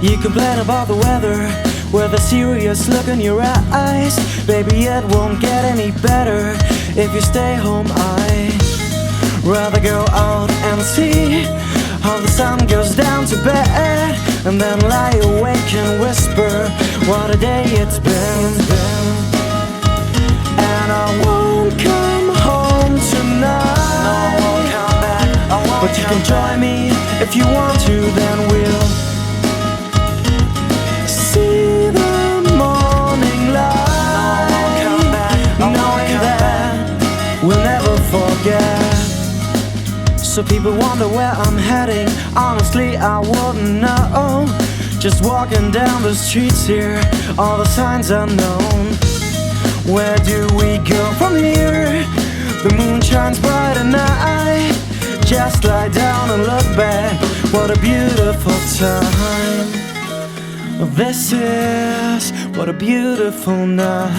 You complain about the weather with a serious look in your eyes. Baby, it won't get any better if you stay home. I'd rather go out and see how the sun goes down to bed, and then lie awake and whisper what a day it's been. And I won't come home tonight. No, I won't come back. But you can join me if you want to, then we'll see the morning light. No, I won't come back. Knowing that we'll never forget. So people wonder where I'm heading. Honestly, I wouldn't know. Just walking down the streets here, all the signs are known. Where do we go from here? The moon shines bright at night. Just lie down and look back. What a beautiful time this is. What a beautiful night.